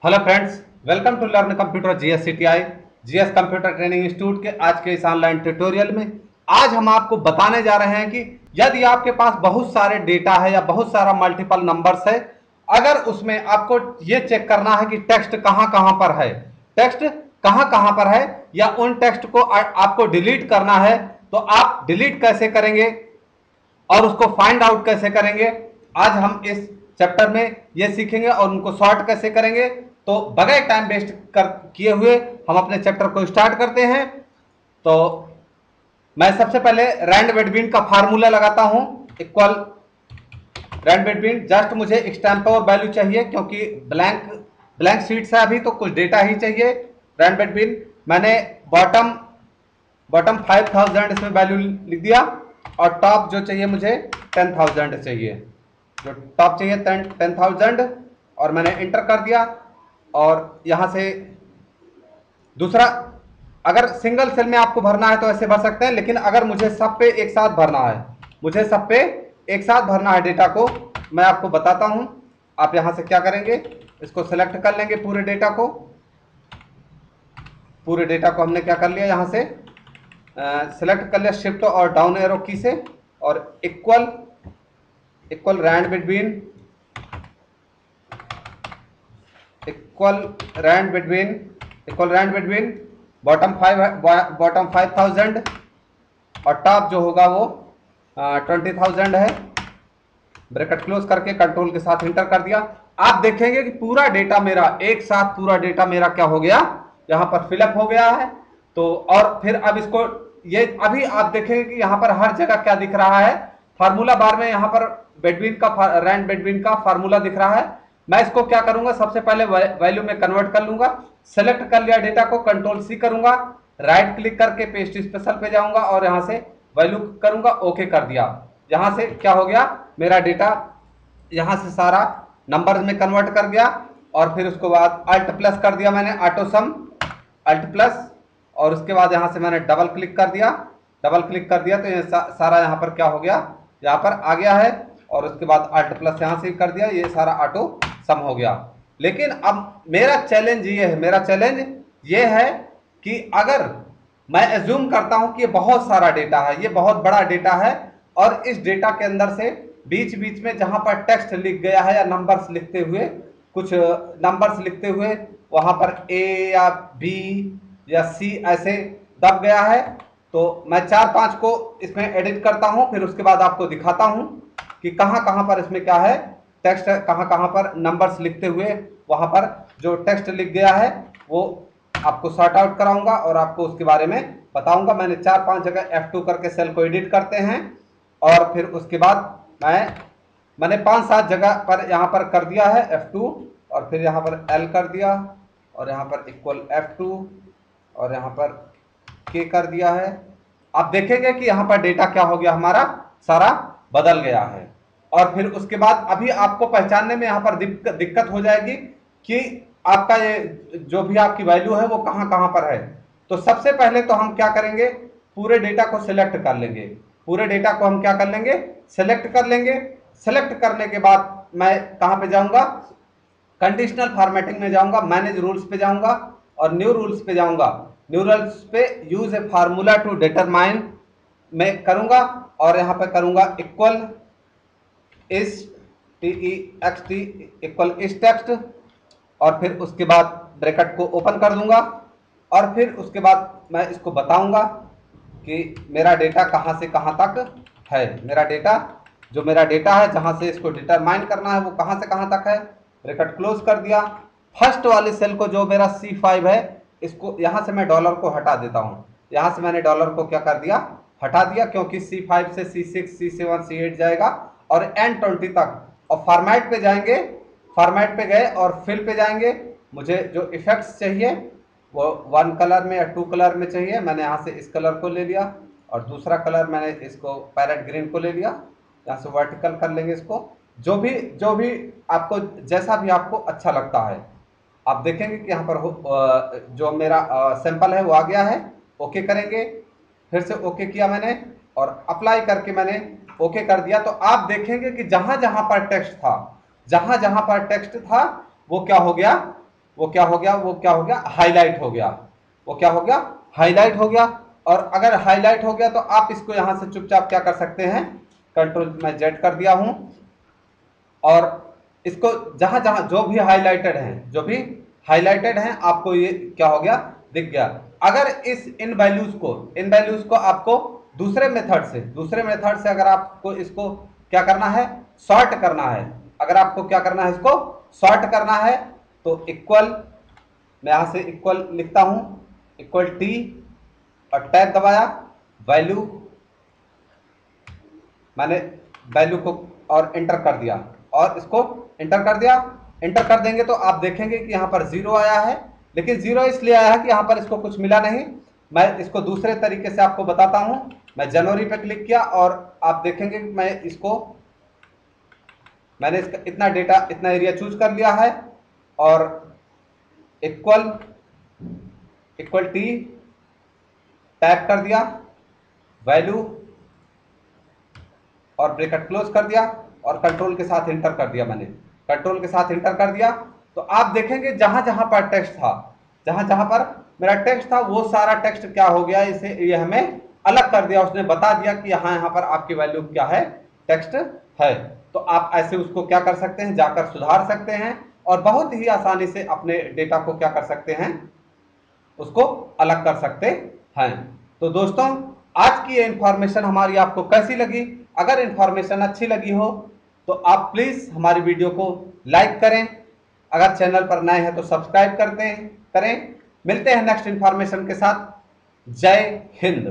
Hello friends, welcome to learn computer GSCTI GS computer training institute के आज के इस ऑनलाइन ट्यूटोरियल में आज हम आपको बताने जा रहे हैं कि यदि आपके पास बहुत सारे डेटा है या बहुत सारा मल्टीपल नंबर्स है, अगर उसमें आपको ये चेक करना है कि टेक्स्ट कहां कहां पर है, टेक्स्ट कहां कहां पर है, या उन टेक्स्ट को आपको डिलीट करना है, तो आप डिलीट कैसे करेंगे और उसको फाइंड आउट कैसे करेंगे, आज हम इस चैप्टर में ये सीखेंगे और उनको सॉर्ट कैसे करेंगे। तो बगैर टाइम वेस्ट कर किए हुए हम अपने चैप्टर को स्टार्ट करते हैं। तो मैं सबसे पहले रैंड बिटवीन का फार्मूला लगाता हूं। इक्वल रैंड बिटवीन, जस्ट मुझे स्टैम्प और वैल्यू चाहिए क्योंकि ब्लैंक ब्लैंक शीट्स है अभी, तो कुछ डेटा ही चाहिए। रैंड बिटवीन मैंने बॉटम बॉटम 5000 इसमें वैल्यू लिख दिया और टॉप जो चाहिए मुझे 10,000 चाहिए, जो टॉप चाहिए 10,000 और मैंने इंटर कर दिया। और यहां से दूसरा, अगर सिंगल सेल में आपको भरना है तो ऐसे भर सकते हैं, लेकिन अगर मुझे सब पे एक साथ भरना है, मुझे सब पे एक साथ भरना है डेटा को, मैं आपको बताता हूं। आप यहां से क्या करेंगे, इसको सिलेक्ट कर लेंगे पूरे डेटा को। पूरे डेटा को हमने क्या कर लिया, यहां से सिलेक्ट कर लिया शिफ्ट और डाउन एरो की से, और equal equal rand between equal rand between bottom 5,000 और टॉप जो होगा वो 20,000 है। ब्रैकेट क्लोज करके कंट्रोल के साथ इंटर कर दिया। आप देखेंगे कि पूरा डेटा मेरा एक साथ, पूरा डेटा मेरा क्या हो गया, यहां पर फिलअप हो गया है। तो और फिर अब इसको, ये अभी आप देखेंगे कि यहां पर हर जगह क्या दिख रहा है, फार्मूला बार में यहां पर बिटवीन का रैंड बिटवीन का फार्मूला दिख रहा है। मैं इसको क्या करूंगा, सबसे पहले वैल्यू में कन्वर्ट कर लूंगा। सेलेक्ट कर लिया डेटा को, कंट्रोल सी करूंगा, राइट क्लिक करके पेस्ट स्पेशल पे जाऊंगा और यहां से वैल्यू करूंगा, ओके कर दिया। यहां से क्या हो गया, मेरा डेटा यहां से सारा नंबर्स में कन्वर्ट कर गया। और फिर उसके बाद अल्ट प्लस कर दिया मैंने, ऑटो सम, अल्ट प्लस, और उसके बाद यहां से मैंने डबल क्लिक कर दिया। तो ये सारा यहां पर क्या हो गया, यहां पर आ गया है। और उसके बाद अल्ट प्लस यहां से कर दिया, ये सारा ऑटो सम हो गया। लेकिन अब मेरा चैलेंज ये है कि अगर मैं एज्यूम करता हूं कि ये बहुत सारा डेटा है, ये बहुत बड़ा डेटा है, और इस डेटा के अंदर से बीच बीच में जहां पर टेक्स्ट लिख गया है या नंबर्स लिखते हुए, कुछ नंबर्स लिखते हुए वहां पर ए या बी या सी ऐसे दब गया है, तो मैं 4-5 को इसमें एडिट करता हूं, फिर उसके बाद आपको दिखाता हूं कि कहां कहां पर इसमें क्या है, टेक्स्ट कहां कहां पर नंबर्स लिखते हुए वहां पर जो टेक्स्ट लिख गया है वो आपको सॉर्ट आउट कराऊंगा और आपको उसके बारे में बताऊंगा। मैंने 4-5 जगह F2 करके सेल को एडिट करते हैं, और फिर उसके बाद मैंने 5-7 जगह पर यहाँ पर कर दिया है F2, और फिर यहाँ पर L कर दिया, और यहाँ पर इक्वल F2, और यहाँ पर K कर दिया है। आप देखेंगे कि यहाँ पर डेटा क्या हो गया, हमारा सारा बदल गया है। और फिर उसके बाद अभी आपको पहचानने में यहाँ पर दिक्कत हो जाएगी कि आपका ये जो भी आपकी वैल्यू है वो कहाँ कहाँ पर है। तो सबसे पहले तो हम क्या करेंगे, पूरे डेटा को सिलेक्ट कर लेंगे। पूरे डेटा को हम क्या कर लेंगे, सिलेक्ट कर लेंगे। सिलेक्ट करने के बाद मैं कहाँ पे जाऊंगा, कंडीशनल फॉर्मेटिंग में जाऊंगा, मैनेज रूल्स पे जाऊंगा और न्यू रूल्स पे जाऊंगा। न्यू रूल्स पे use a formula to determine में करूंगा, और यहाँ पे करूंगा इक्वल इस text इक्वल इस टेक्स्ट, और फिर उसके बाद ब्रैकेट को ओपन कर दूंगा। और फिर उसके बाद मैं इसको बताऊंगा कि मेरा डेटा कहां से कहां तक है। मेरा डेटा है जहां से इसको डिटरमाइन करना है वो कहां से कहां तक है। ब्रैकेट क्लोज कर दिया। फर्स्ट वाले सेल को जो मेरा C5 है, इसको यहां से मैं डॉलर को हटा देता हूं। यहां से मैंने डॉलर को क्या कर दिया, हटा दिया, क्योंकि C5 से C6 C7 C8 जाएगा और N20 तक। और फॉर्मेट पे जाएंगे, फॉर्मेट पे गए और फिल पे जाएंगे। मुझे जो इफेक्ट्स चाहिए वो 1 कलर में या 2 कलर में चाहिए। मैंने यहाँ से इस कलर को ले लिया, और दूसरा कलर मैंने इसको पैरेट ग्रीन को ले लिया। यहाँ से वर्टिकल कर लेंगे इसको, जो भी आपको, जैसा भी आपको अच्छा लगता है। आप देखेंगे कि यहाँ पर जो मेरा सैंपल है वो आ गया है। ओके करेंगे, फिर से ओके किया मैंने, और अप्लाई करके मैंने ओके कर दिया। तो आप देखेंगे कि जहां जहां पर टेक्स्ट था वो क्या हो गया, वो क्या हो गया, वो क्या हो गया, हाईलाइट हो गया। वो क्या हो गया, हाईलाइट हो गया। और अगर हाईलाइट हो गया तो आप इसको यहां से चुपचाप क्या कर सकते हैं, कंट्रोल मैं जेड कर दिया हूं, और इसको जहां जहां जो भी हाईलाइटेड हैं, जो भी हाईलाइटेड हैं, आपको ये क्या हो गया, दिख गया। अगर इन वैल्यूज को आपको दूसरे मेथड से अगर आपको इसको क्या करना है, सॉर्ट करना है, अगर आपको क्या करना है, इसको सॉर्ट करना है, तो इक्वल, मैं यहां से इक्वल लिखता हूं, इक्वल टी और टैब दबाया, वैल्यू, मैंने वैल्यू को और एंटर कर दिया, और इसको एंटर कर दिया। एंटर कर देंगे तो आप देखेंगे कि यहाँ पर 0 आया है, लेकिन 0 इसलिए आया है कि यहाँ पर इसको कुछ मिला नहीं। मैं इसको दूसरे तरीके से आपको बताता हूँ। मैं जनवरी पे क्लिक किया और आप देखेंगे कि मैंने इसका इतना डेटा, इतना एरिया चूज कर लिया है, और इक्वल टी टाइप कर दिया, वैल्यू और ब्रैकेट क्लोज कर दिया, और कंट्रोल के साथ इंटर कर दिया। मैंने कंट्रोल के साथ इंटर कर दिया तो आप देखेंगे जहां जहां पर टेक्स्ट था, जहां जहां पर मेरा टेक्स्ट था, वो सारा टेक्स्ट क्या हो गया, इसे ये हमें अलग कर दिया। उसने बता दिया कि यहाँ पर आपकी वैल्यू क्या है, टेक्स्ट है। तो आप ऐसे उसको क्या कर सकते हैं, जाकर सुधार सकते हैं, और बहुत ही आसानी से अपने डेटा को क्या कर सकते हैं, उसको अलग कर सकते हैं। तो दोस्तों, आज की ये इंफॉर्मेशन हमारी आपको कैसी लगी? अगर इंफॉर्मेशन अच्छी लगी हो तो आप प्लीज हमारी वीडियो को लाइक करें, अगर चैनल पर नए हैं तो सब्सक्राइब करें। मिलते हैं नेक्स्ट इंफॉर्मेशन के साथ। जय हिंद।